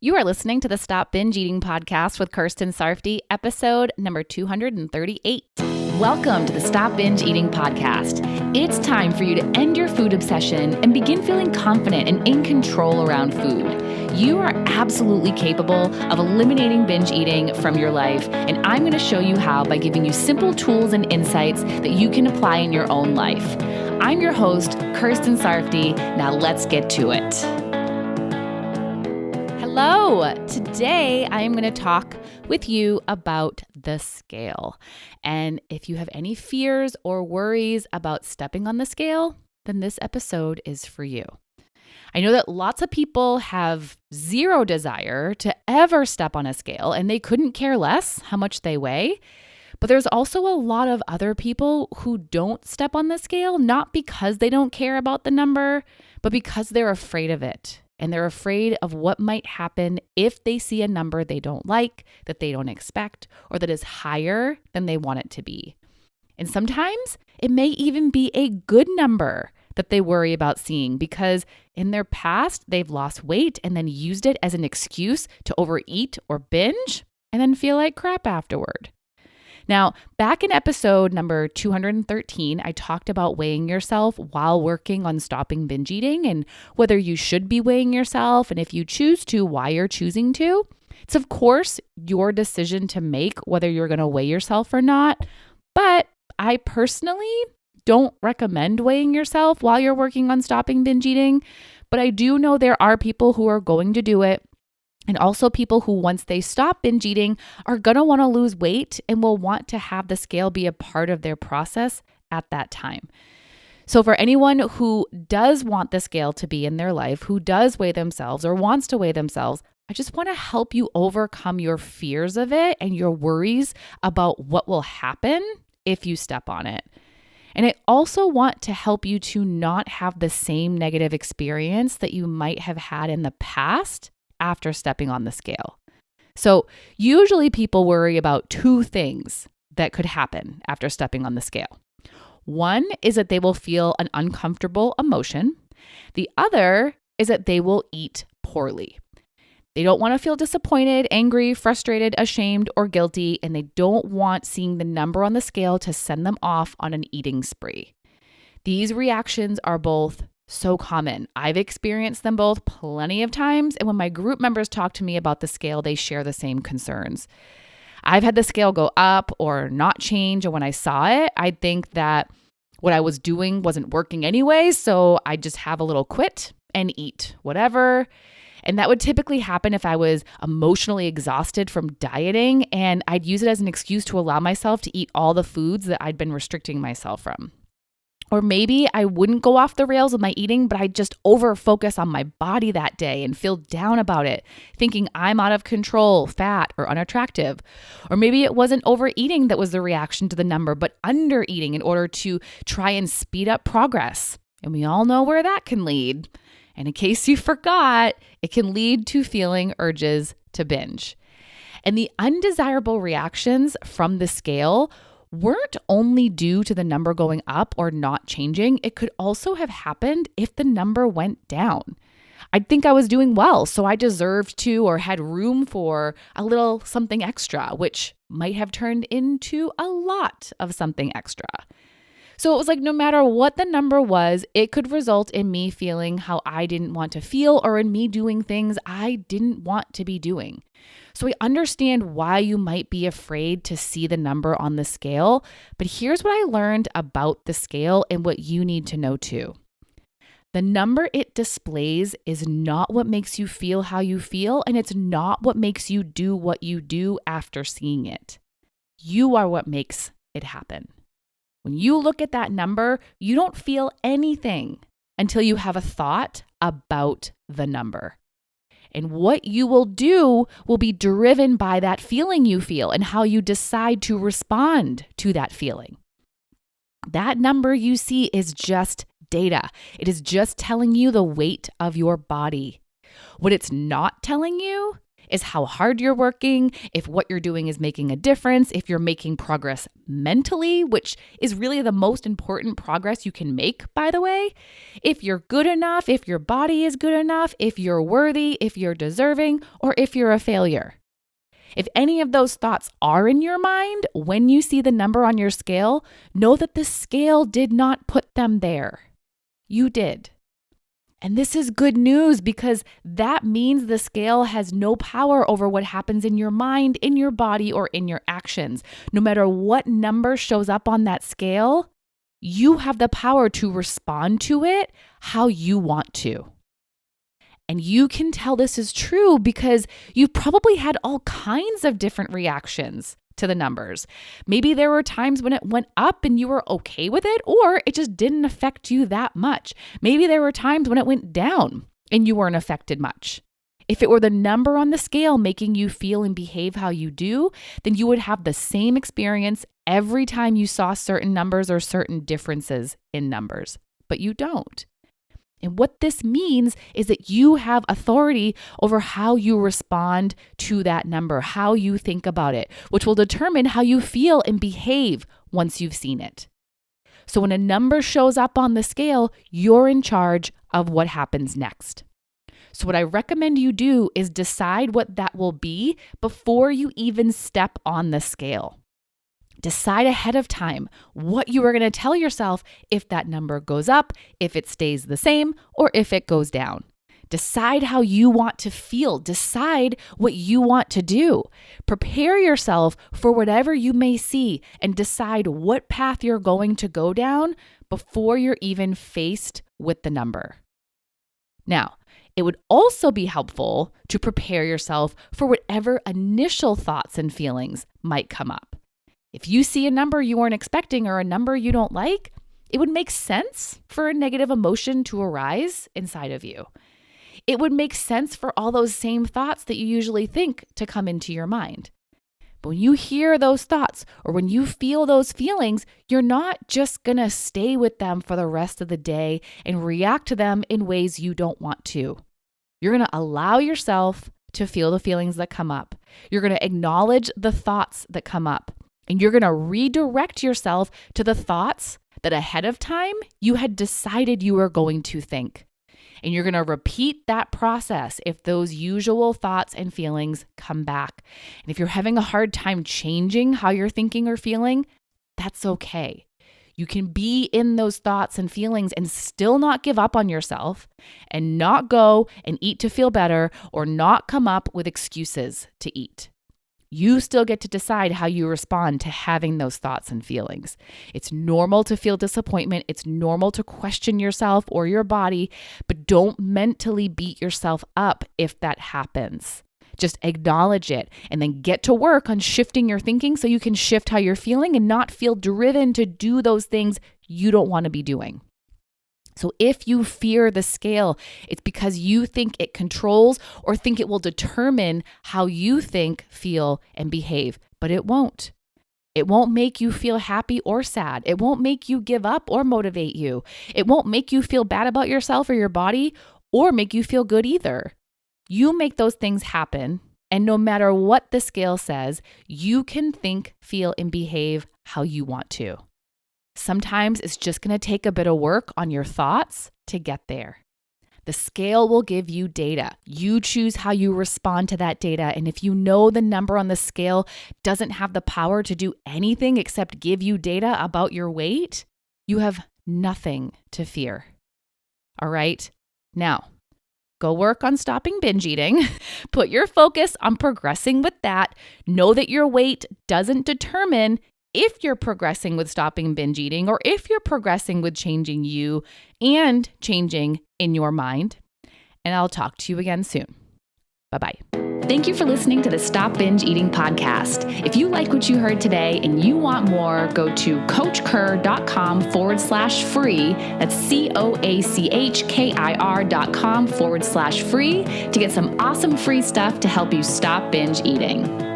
You are listening to the Stop Binge Eating podcast with Kirsten Sarfty, episode number 238. Welcome to the Stop Binge Eating podcast. It's time for you to end your food obsession and begin feeling confident and in control around food. You are absolutely capable of eliminating binge eating from your life, and I'm going to show you how by giving you simple tools and insights that you can apply in your own life. I'm your host, Kirsten Sarfty. Now let's get to it. Hello. Today I am going to talk with you about the scale. And if you have any fears or worries about stepping on the scale, then this episode is for you. I know that lots of people have zero desire to ever step on a scale, and they couldn't care less how much they weigh. But there's also a lot of other people who don't step on the scale, not because they don't care about the number, but because they're afraid of it. And they're afraid of what might happen if they see a number they don't like, that they don't expect, or that is higher than they want it to be. And sometimes it may even be a good number that they worry about seeing because in their past, they've lost weight and then used it as an excuse to overeat or binge and then feel like crap afterward. Now, back in episode number 213, I talked about weighing yourself while working on stopping binge eating and whether you should be weighing yourself, and if you choose to, why you're choosing to. It's of course your decision to make whether you're going to weigh yourself or not, but I personally don't recommend weighing yourself while you're working on stopping binge eating, but I do know there are people who are going to do it. And also people who, once they stop binge eating, are going to want to lose weight and will want to have the scale be a part of their process at that time. So for anyone who does want the scale to be in their life, who does weigh themselves or wants to weigh themselves, I just want to help you overcome your fears of it and your worries about what will happen if you step on it. And I also want to help you to not have the same negative experience that you might have had in the past after stepping on the scale. So usually people worry about two things that could happen after stepping on the scale. One is that they will feel an uncomfortable emotion. The other is that they will eat poorly. They don't want to feel disappointed, angry, frustrated, ashamed, or guilty, and they don't want seeing the number on the scale to send them off on an eating spree. These reactions are both so common. I've experienced them both plenty of times, and when my group members talk to me about the scale, they share the same concerns. I've had the scale go up or not change, and when I saw it, I'd think that what I was doing wasn't working anyway, so I'd just have a little quit and eat whatever. And that would typically happen if I was emotionally exhausted from dieting, and I'd use it as an excuse to allow myself to eat all the foods that I'd been restricting myself from. Or maybe I wouldn't go off the rails with my eating, but I'd just over-focus on my body that day and feel down about it, thinking I'm out of control, fat, or unattractive. Or maybe it wasn't overeating that was the reaction to the number, but undereating in order to try and speed up progress. And we all know where that can lead. And in case you forgot, it can lead to feeling urges to binge. And the undesirable reactions from the scale weren't only due to the number going up or not changing. It could also have happened if the number went down. I'd think I was doing well, so I deserved to or had room for a little something extra, which might have turned into a lot of something extra. So it was like no matter what the number was, it could result in me feeling how I didn't want to feel or in me doing things I didn't want to be doing. So I understand why you might be afraid to see the number on the scale, but here's what I learned about the scale and what you need to know too. The number it displays is not what makes you feel how you feel, and it's not what makes you do what you do after seeing it. You are what makes it happen. When you look at that number, you don't feel anything until you have a thought about the number. And what you will do will be driven by that feeling you feel and how you decide to respond to that feeling. That number you see is just data. It is just telling you the weight of your body. What it's not telling you is how hard you're working, if what you're doing is making a difference, if you're making progress mentally, which is really the most important progress you can make, by the way, if you're good enough, if your body is good enough, if you're worthy, if you're deserving, or if you're a failure. If any of those thoughts are in your mind, when you see the number on your scale, know that the scale did not put them there. You did. And this is good news because that means the scale has no power over what happens in your mind, in your body, or in your actions. No matter what number shows up on that scale, you have the power to respond to it how you want to. And you can tell this is true because you've probably had all kinds of different reactions to the numbers. Maybe there were times when it went up and you were okay with it, or it just didn't affect you that much. Maybe there were times when it went down and you weren't affected much. If it were the number on the scale making you feel and behave how you do, then you would have the same experience every time you saw certain numbers or certain differences in numbers, but you don't. And what this means is that you have authority over how you respond to that number, how you think about it, which will determine how you feel and behave once you've seen it. So when a number shows up on the scale, you're in charge of what happens next. So what I recommend you do is decide what that will be before you even step on the scale. Decide ahead of time what you are going to tell yourself if that number goes up, if it stays the same, or if it goes down. Decide how you want to feel. Decide what you want to do. Prepare yourself for whatever you may see and decide what path you're going to go down before you're even faced with the number. Now, it would also be helpful to prepare yourself for whatever initial thoughts and feelings might come up. If you see a number you weren't expecting or a number you don't like, it would make sense for a negative emotion to arise inside of you. It would make sense for all those same thoughts that you usually think to come into your mind. But when you hear those thoughts or when you feel those feelings, you're not just going to stay with them for the rest of the day and react to them in ways you don't want to. You're going to allow yourself to feel the feelings that come up. You're going to acknowledge the thoughts that come up. And you're going to redirect yourself to the thoughts that ahead of time you had decided you were going to think. And you're going to repeat that process if those usual thoughts and feelings come back. And if you're having a hard time changing how you're thinking or feeling, that's okay. You can be in those thoughts and feelings and still not give up on yourself and not go and eat to feel better or not come up with excuses to eat. You still get to decide how you respond to having those thoughts and feelings. It's normal to feel disappointment. It's normal to question yourself or your body, but don't mentally beat yourself up if that happens. Just acknowledge it and then get to work on shifting your thinking so you can shift how you're feeling and not feel driven to do those things you don't want to be doing. So if you fear the scale, it's because you think it controls or think it will determine how you think, feel, and behave, but it won't. It won't make you feel happy or sad. It won't make you give up or motivate you. It won't make you feel bad about yourself or your body or make you feel good either. You make those things happen, and no matter what the scale says, you can think, feel, and behave how you want to. Sometimes it's just going to take a bit of work on your thoughts to get there. The scale will give you data. You choose how you respond to that data. And if you know the number on the scale doesn't have the power to do anything except give you data about your weight, you have nothing to fear. All right? Now, go work on stopping binge eating. Put your focus on progressing with that. Know that your weight doesn't determine if you're progressing with stopping binge eating or if you're progressing with changing you and changing in your mind. And I'll talk to you again soon. Bye-bye. Thank you for listening to the Stop Binge Eating podcast. If you like what you heard today and you want more, go to coachkir.com/free. That's COACHKIR.com/free to get some awesome free stuff to help you stop binge eating.